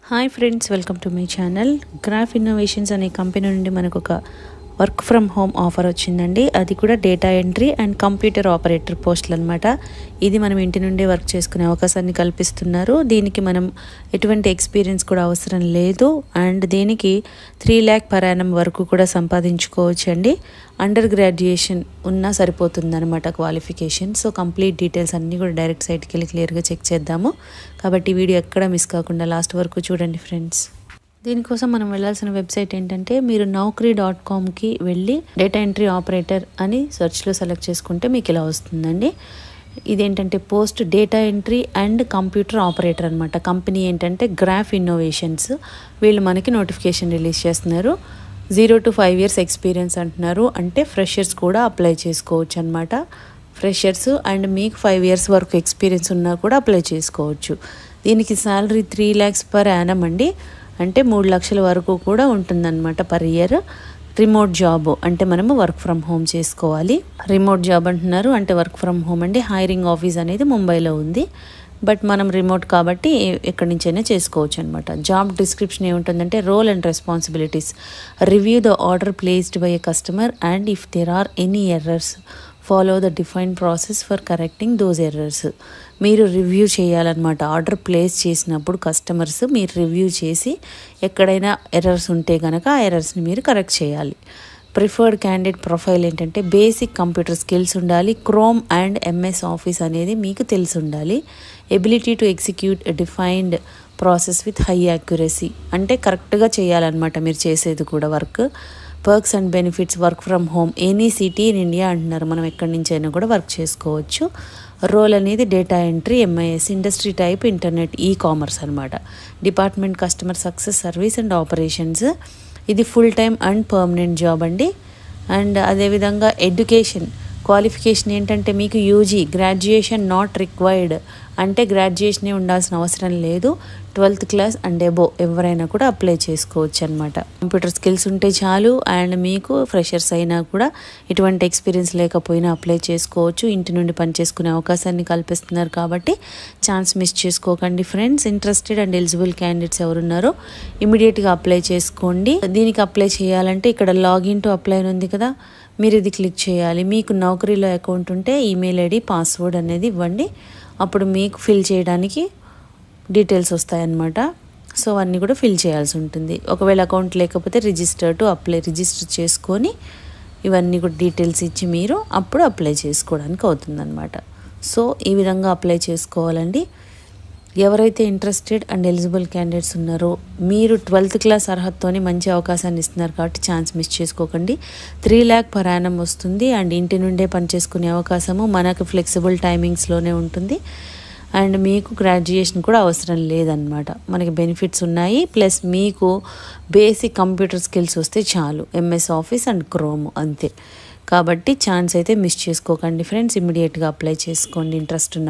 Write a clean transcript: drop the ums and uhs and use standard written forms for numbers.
Hi friends, welcome to my channel. Graph innovations అనే company నుండి మనకు ఒక వర్క్ ఫ్రమ్ హోమ్ ఆఫర్ వచ్చిందండి. అది కూడా data entry and computer operator పోస్టులు అనమాట. ఇది మనం ఇంటి నుండే వర్క్ చేసుకునే అవకాశాన్ని కల్పిస్తున్నారు. దీనికి మనం ఎటువంటి ఎక్స్పీరియన్స్ కూడా అవసరం లేదు. అండ్ దీనికి 3 lakh per annum వరకు కూడా సంపాదించుకోవచ్చు అండి. అండర్ గ్రాడ్యుయేషన్ ఉన్నా సరిపోతుంది అనమాట క్వాలిఫికేషన్. సో కంప్లీట్ డీటెయిల్స్ అన్నీ కూడా డైరెక్ట్ సైట్కి వెళ్ళి క్లియర్గా చెక్ చేద్దాము. కాబట్టి వీడియో ఎక్కడ మిస్ కాకుండా లాస్ట్ వరకు చూడండి ఫ్రెండ్స్. దీనికోసం మనం వెళ్ళాల్సిన వెబ్సైట్ ఏంటంటే, మీరు naukri.comకి వెళ్ళి డేటా ఎంట్రీ ఆపరేటర్ అని సెర్చ్లో సెలెక్ట్ చేసుకుంటే మీకు ఇలా వస్తుందండి. ఇదేంటంటే post data entry and computer operator అనమాట. కంపెనీ ఏంటంటే గ్రాఫ్ ఇన్నోవేషన్స్. వీళ్ళు మనకి నోటిఫికేషన్ రిలీజ్ చేస్తున్నారు. 0 to 5 years ఎక్స్పీరియన్స్ అంటున్నారు. అంటే ఫ్రెషర్స్ కూడా అప్లై చేసుకోవచ్చు అనమాట. ఫ్రెషర్స్ అండ్ మీకు 5 years వరకు ఎక్స్పీరియన్స్ ఉన్నా కూడా అప్లై చేసుకోవచ్చు. దీనికి శాలరీ 3 lakhs per annum అండి. అంటే 3 లక్షల వరకు కూడా ఉంటుందన్నమాట పర్ ఇయర్. రిమోట్ జాబ్ అంటే మనము వర్క్ ఫ్రమ్ హోమ్ చేసుకోవాలి. రిమోట్ జాబ్ అంటున్నారు అంటే వర్క్ ఫ్రమ్ హోమ్ అండి. హైరింగ్ ఆఫీస్ అనేది ముంబైలో ఉంది. బట్ మనం రిమోట్ కాబట్టి ఎక్కడి నుంచైనా చేసుకోవచ్చు అనమాట. జాబ్ డిస్క్రిప్షన్ ఏముంటుందంటే, role and responsibilities, review the order placed by a customer and if there are any errors follow the defined process for correcting those errors. మీరు రివ్యూ చేయాలన్నమాట. ఆర్డర్ ప్లేస్ చేసినప్పుడు కస్టమర్స్ మీరు రివ్యూ చేసి ఎక్కడైనా errors ఉంటే కనుక ఆ ఎర్రర్స్ని మీరు కరెక్ట్ చేయాలి. ప్రిఫర్డ్ క్యాండిడేట్ ప్రొఫైల్ ఏంటంటే, బేసిక్ కంప్యూటర్ స్కిల్స్ ఉండాలి. క్రోమ్ అండ్ ఎంఎస్ ఆఫీస్ అనేది మీకు తెలిసి ఉండాలి. Ability to execute defined process with high accuracy, అంటే కరెక్ట్గా చేయాలన్నమాట మీరు చేసేది కూడా work. Perks and benefits, work from home any city in India అంటున్నారు. మనం ఎక్కడి నుంచి అయినా కూడా వర్క్ చేసుకోవచ్చు. రోల్ అనేది data entry, MIS, industry type internet, commerce అనమాట. Department customer success service and operations. ఇది full time and permanent job అండి. అండ్ అదేవిధంగా ఎడ్యుకేషన్ క్వాలిఫికేషన్ ఏంటంటే, మీకు యూజీ గ్రాడ్యుయేషన్ నాట్ రిక్వైర్డ్, అంటే గ్రాడ్యుయేషనే ఉండాల్సిన అవసరం లేదు. 12th class అండ్ అబోవ్ ఎవరైనా కూడా అప్లై చేసుకోవచ్చు అనమాట. కంప్యూటర్ స్కిల్స్ ఉంటే చాలు. అండ్ మీకు ఫ్రెషర్స్ అయినా కూడా ఎటువంటి ఎక్స్పీరియన్స్ లేకపోయినా అప్లై చేసుకోవచ్చు. ఇంటి నుండి పని చేసుకునే అవకాశాన్ని కల్పిస్తున్నారు కాబట్టి ఛాన్స్ మిస్ చేసుకోకండి friends. Interested and eligible candidates ఎవరున్నారో ఇమీడియట్గా అప్లై చేసుకోండి. దీనికి అప్లై చేయాలంటే ఇక్కడ లాగిన్ టు అప్లై ఉంది కదా, మీరు ఇది క్లిక్ చేయాలి. మీకు నౌకరీలో అకౌంట్ ఉంటే ఈమెయిల్ ఐడి, పాస్వర్డ్ అనేది ఇవ్వండి. అప్పుడు మీకు ఫిల్ చేయడానికి డీటెయిల్స్ వస్తాయన్నమాట. సో అన్నీ కూడా ఫిల్ చేయాల్సి ఉంటుంది. ఒకవేళ అకౌంట్ లేకపోతే రిజిస్టర్ టు అప్లై, రిజిస్టర్ చేసుకొని ఇవన్నీ కూడా డీటెయిల్స్ ఇచ్చి మీరు అప్పుడు అప్లై చేసుకోవడానికి అవుతుందన్నమాట. సో ఈ విధంగా అప్లై చేసుకోవాలండి. ఎవరైతే ఇంట్రెస్టెడ్ అండ్ ఎలిజిబుల్ క్యాండిడేట్స్ ఉన్నారో, మీరు 12th class అర్హతతోనే మంచి అవకాశాన్ని ఇస్తున్నారు కాబట్టి ఛాన్స్ మిస్ చేసుకోకండి. 3 lakh per annum వస్తుంది. అండ్ ఇంటి నుండే పనిచేసుకునే అవకాశము మనకు ఫ్లెక్సిబుల్ టైమింగ్స్లోనే ఉంటుంది. అండ్ మీకు గ్రాడ్యుయేషన్ కూడా అవసరం లేదన్నమాట. మనకి బెనిఫిట్స్ ఉన్నాయి. ప్లస్ మీకు బేసిక్ కంప్యూటర్ స్కిల్స్ వస్తే చాలు. ఎంఎస్ ఆఫీస్ అండ్ క్రోమ్ అంతే. కాబట్టి ఛాన్స్ అయితే మిస్ చేసుకోకండి ఫ్రెండ్స్. ఇమ్మీడియట్గా అప్లై చేసుకోండి ఇంట్రెస్ట్ ఉన్న